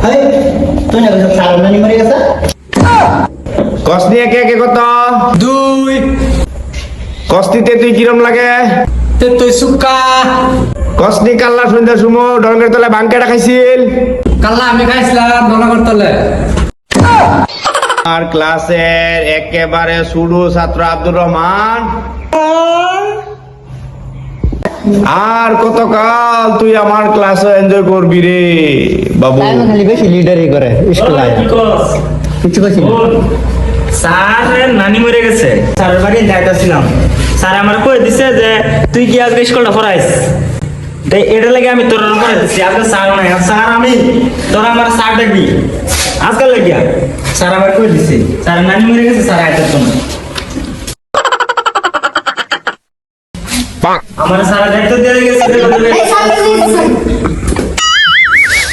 এই তুই না বলছিস সার নানি মরে গেছে? কস নিয়ে কে কে কত? 2 কস্তিতে তুই কিরম লাগে? তে তুই সুক্কা কসনি কাল্লা সন্ধ্যার সময় ডঙ্গের তলে বাঙ্কেটা খাইছিল। কাল্লা আমি খাইছিলাম দলাগর তলে। আর ক্লাসের একেবারে শুরু ছাত্র আব্দুর রহমান। আর কতকাল তুই আমার ক্লাসে এনজয় করবি রে বাবু? খালি বেশি লিডারই করে স্কুলে কিছু কইছি না। স্যার নানি মরে গেছে, স্যারের বাড়ি যাইতেছিলাম। স্যার আমার কই দিছে যে তুই কি আজকে স্কুলটা পড়াইস, এটা লাগে আমি তোর পড়াইতেছি। আজকে স্যার নাই, স্যার আমি তোরা আমার স্যার ডাকবি আজকাল লাগিয়া। স্যার আমার কই দিছে স্যার নানি মরে গেছে, স্যার আইতে তো না। আমার স্যার দায়িত্ব দিয়ে গেছে।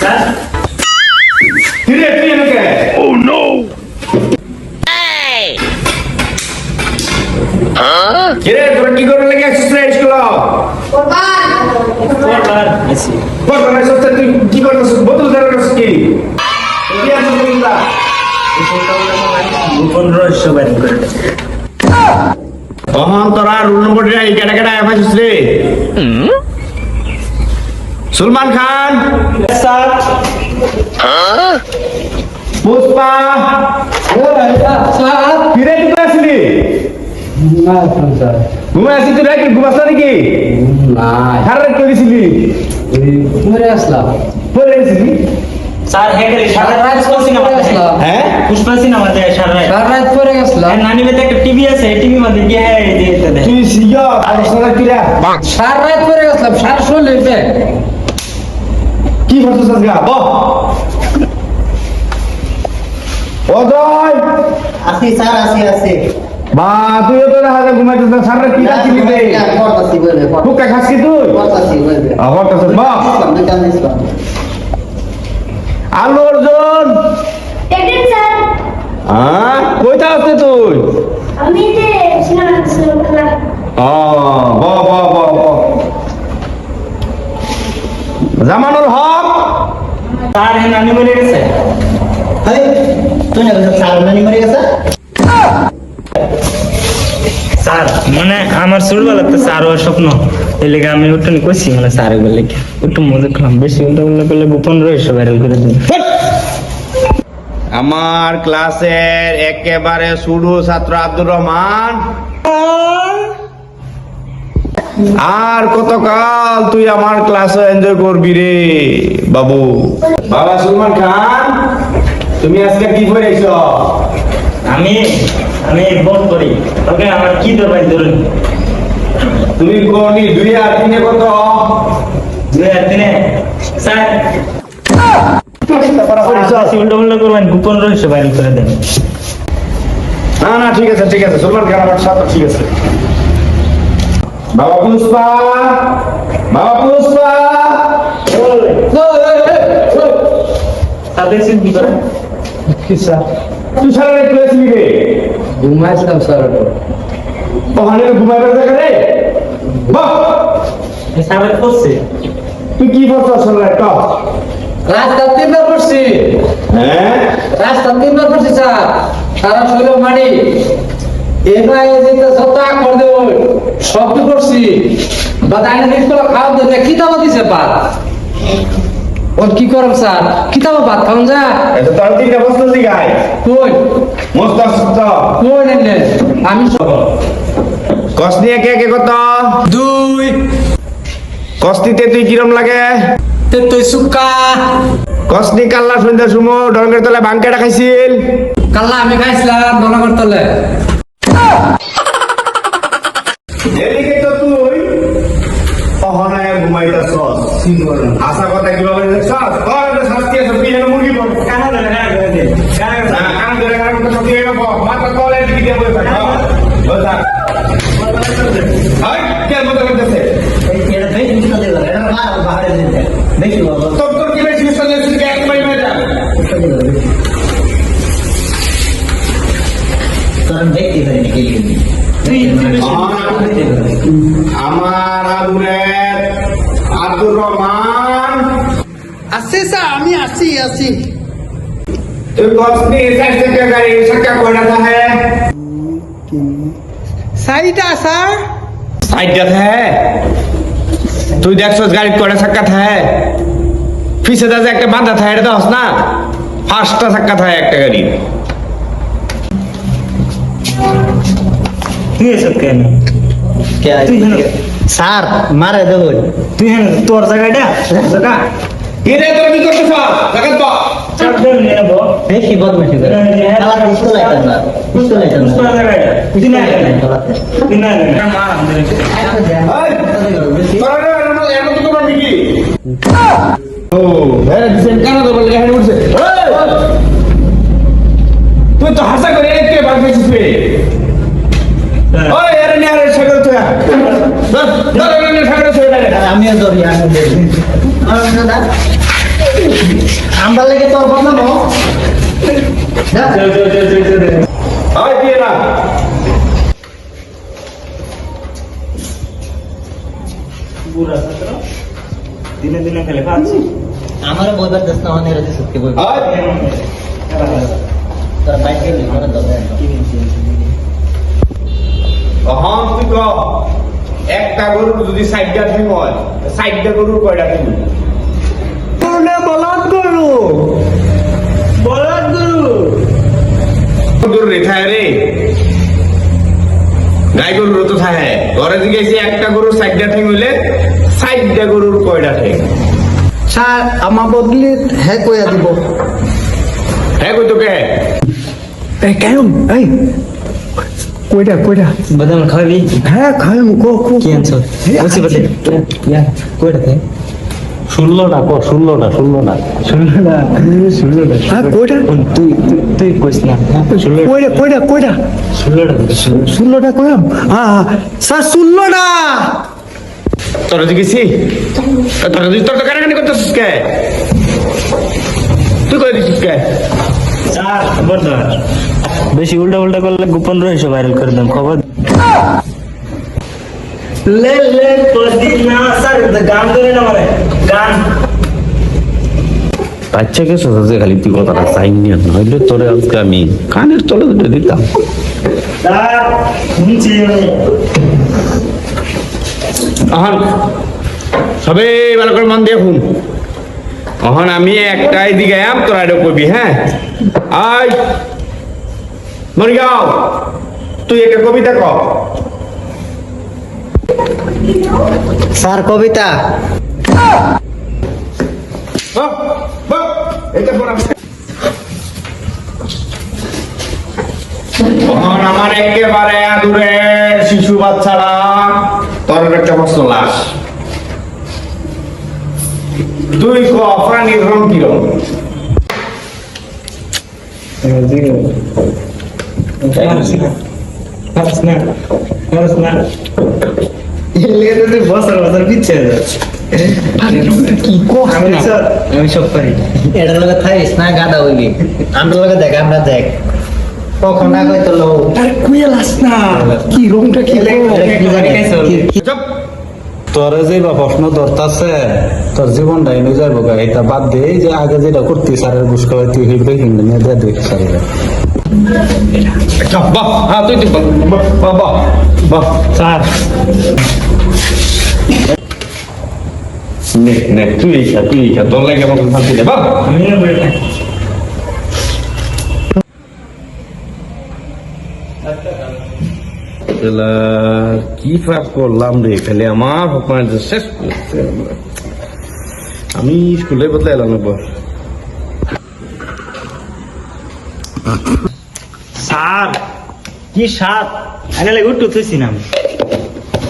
স্যার কিরে তুই এনকে? ও নো! কিরে তোরা কি করে লাগে এক্সারসাইজ স্কুলে? পড়বার আছি। বল না সত্যি তুই কি করছিস? বোতল ধরে রাখছিস কি? কি আছে বললা? গোপন রহস্য বাইর করে তখন তোরা রুল নম্বরটা এই কেটা কেটা এফাইছিস রে? সুলমান খান, স্যার। পুষ্পা, কিরে তুই কই আসলি? ঘুমে আসি তুই নাকি ঘুমাস নাকি? হারে কই দিছিলি? পরে আসলি? স্যার হেডে সারা রাত সিনেমা দেখলাম। হ্যাঁ পুষ্পা সিনেমা দেখে সারা রাত। নানি মেতে একটা টিভি আছে, টিভি মধ্যে গিয়ে দিতে দেয়। তুই সিয়া আলোচনা কিরা কি করছিস আজকে? বল অজয়, আসি স্যার আসি বা তুইও তো দেখা যায় ঘুমাইছিস না। সারা কি রাখছিলি রে? পড়তাছি বলে হুক্কা খাস কি তুই? পড়তাছি বলে আবার তো বা আলু অর্জুন, টেকেন স্যার হ্যাঁ কইতা আছে তুই? আমি যে সিনেমা দেখছিলাম। জামানুল হক, স্যার নানি মরে গেছে। এই তুই না বলছিস সার নানি মরে গেছে? স্যার মানে আমার ছোটবেলাতে স্যার হওয়ার স্বপ্ন, এই লেগে আমি ওটা কইছি। মানে স্যার বলে একটু মজা করলাম, বেশি উল্টা উল্টা করলে গোপন রহস্য ভাইরাল করে দিন। আমার ক্লাসের একেবারে শুরু ছাত্র আব্দুর রহমান। আর কতকাল তুই আমার ক্লাসে এনজয় করবি রে বাবু? বাবা সুলমান খান, তুমি আজকে কি পড়েছ? আমি আমি বোধ করি ওকে আমার কি দরকার ধরুন। তুমি কোনি 2 আর 3 কত? 2 আর 3 স্যার উল্টা উল্টা করবেন, গোপন রহস্য ভাইরাল করে দেন। না না ঠিক আছে সুলমান খান আমার সাথে ঠিক আছে। বাবা পুষ্পা, স্যার দেখছেন কি করে? তুই সারা রাত করেছিলি রে? ঘুমাইছিলাম স্যার। ওখানে ঘুমাইবার জায়গা রে? বাহ, স্যার করছে তুই কি করছিস সারা রাত? রাস্তা 3বার করছি, হ্যাঁ স্যার। সারা শরীর মাটি এবার যেটা যত কর দেব সব তো করছি। বাদাইনে দেখতো খাওয়া দিতে কিতাব দিছে পাত। ওর কি করব স্যার? কিতাব ভাত খাওন যা। এটা তোর 3টা বস্তু দিগাই কই মস্ত আসত। কই নেন আমি সব কস নিয়ে কে কে কত? 2 কস্তিতে তুই কিরম লাগে? তে তুই সুক্কা কসনি কাল্লা সন্ধ্যার সময় ডঙ্গের তলে বাঙ্কেটা খাইছিল। কাল্লা আমি খাইছিলাম দলাগর তলে। এদিকে তো তুই ওখানে ঘুমাইতাছস। আশা কথা কিভাবে দেখছস? তোর শাস্তি আছে, তুই এনে মুরগি বল। কানা ধরে সত্যি হয়ে গেল। মাথা তলে দিকে দিয়ে বসে থাক। বসা হাই কে মত করতেছে? এটা বেশ মিষ্টি দেবে এটা বাহারে দিতে দেখি বাবা তোর কি বেশি মিশন আছে কি এক মাই মেজা? তোর দেখতে পারি নাকি আমার আব্দুর রহমান আসি স্যার, আমি আসি তুই বসনি 4 চাকা গাড়ি চাকা কয়টা থাকে চাৰিটা ছাৰ 4টা থাকে তুই দেখছস গাড়ি কয়টা চাকা থাকে পিছে দা যে একটা বাঁধা থাকে এটা হস না 5টা চাকা থাকে একটা গাড়ি তুই এসব কেন তুই হেন স্যার মারে দেবো তুই হেন তোর জায়গাটা জায়গা এরে তোর কি করছস টাকা তো চাপ দে নিয়ে নেব বেশি বদমাশি করে খেলা বুঝতে লাগতেন না বুঝতে লাগতেন তোর না জায়গাটা তুই না তুই না মার আমাদের তোরা এমন তো করবি কি ও এরে দিছেন কেন তো বলে হেন উঠছে তুই তো হাসা করে কে বাদ দিছিস রে ওই এরে নিয়ে আরে সাগর তুই ধর ধর সাগর তুই আমিও ধরি আমি দেখি আমরা লেগে তোর বদনাম ওই দিয়ে না পুরা ছাত্র দিনে দিনে খেলে খাচ্ছি আমার বইবার দেশ না অনেক রাতে সত্যি বই ওই তোর বাইক গেলি করে দরকার তখন তুই ক একটা গরুর যদি 60টা ঠেং হয় 60টা গরুর কয়টা ঠেং বলদ গৰু বলদ গুরু গরুর রেখা রে গাই গরুর তো থাকে ঘরে দিকে এসে একটা গরুর 60টা ঠেং হইলে 60টা গরুর কয়টা ঠেং ছাৰ আমাৰ বদলিত হে কৈয়া দিব হ্যাঁ কই তোকে এই কায়ম এই কৈটা বাদাম খাবি হ্যাঁ খায়ম কো কি আনছো বসে বসে কয়টা থাকে 16টা কো 16টা হ্যাঁ কৈটা তুই কইস না 16টা কৈটা 16টা কয়াম হ্যাঁ স্যার 16টা তোরা জিজ্ঞেসি তোরা তুই তোর তো কানাকানি করতেছিস কে তুই কই দিছিস কে চার খবরদার বেশি উল্টা উল্টা করলে গোপন রহস্য ভাইরাল করে দেন খবর লে লে পদিনা স্যার গান ধরে না মানে গান বাচ্চাকে সোজাতে খালি তুই কথাটা চাইনি নইলে তোরে আজকে আমি কানের তলে দুটো দিতাম স্যার শুনছি এখন সবে ভালো করে মন দিয়ে শুন এখন আমি একটাই দিকে আম তোরা এটা কবি হ্যাঁ আই মরিগাঁও তুই একটা কবিতা ক স্যার কবিতা বাহ, বাহ, এটা পড়া তখন আমার একেবারে আদুরে শিশু বাচ্চারা তোর একটা প্রশ্ন লাশ তুই ক প্রাণীর রং কিরম বছর বছর পিছিয়ে যাচ্ছে আমি সব পারি এটার লগে থাইস না গাদা হইবি আমরা লগে দেখ আমরা দেখ কখন না কইতো লো আরে কুইয়া লাস না কি রংটা কি চুপ তোরে যে বা প্রশ্ন ধরতাছে তোর জীবনটা এনে যাইব গা এটা বাদ দে এই যে আগে যেটা করতি স্যারের ঘুষ খাওয়াই তুই হিরবে হিন্দি নিয়ে দিয়ে দেখ স্যারের চুপ বাহ হ্যাঁ তুই তুই বাহ বাহ বাহ বাহ স্যার নে নে তুই খা তোর লাগে আমাকে শান্তি দে বাহ আমি না বলি কি ফাঁক করলাম রে খালি আমার হকমান শেষ করছে আমি স্কুলে বদলে এলাম একবার স্যার কি সাপ আগে লাগে উঠতে তুইছি না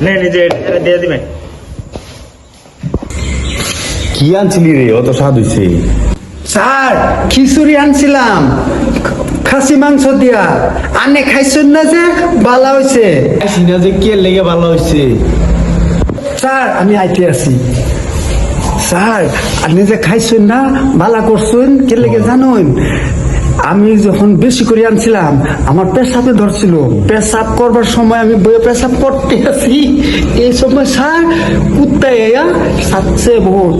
নে নিজে দিয়ে দিবেন কি আনছিলি রে অত স্বাদ হইছে স্যার খিচুড়ি আনছিলাম খাসি মাংস দিয়া আনে খাইছেন না যে বালা হইছে সিনা যে কে লেগে ভালো হইছে স্যার আমি আইতে আছি স্যার আপনি যে খাইছেন না বালা করছেন কে লেগে জানুন আমি যখন বেশি করে আনছিলাম আমার পেশাবে ধরছিল পেশাব করবার সময় আমি বইয়ে পেশাব করতে আছি এই সময় স্যার কুত্তায় সাথে বহুত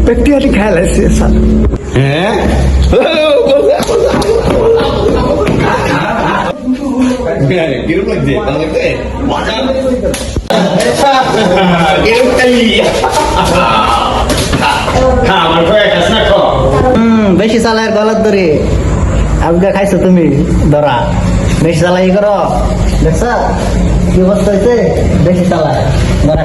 প্র্যাকটিক্যালি খেয়াল আছে স্যার হ্যাঁ কিরকম লাগছে ভালো লাগছে মজা কিরকম খাই আমার তো একটা স্ন্যাক বেশি চালায় গলার ধরে আজকে খাইছো তুমি ধরা বেশি চালাই করো দেখছ কি অবস্থা হয়েছে বেশি চালায় ধরা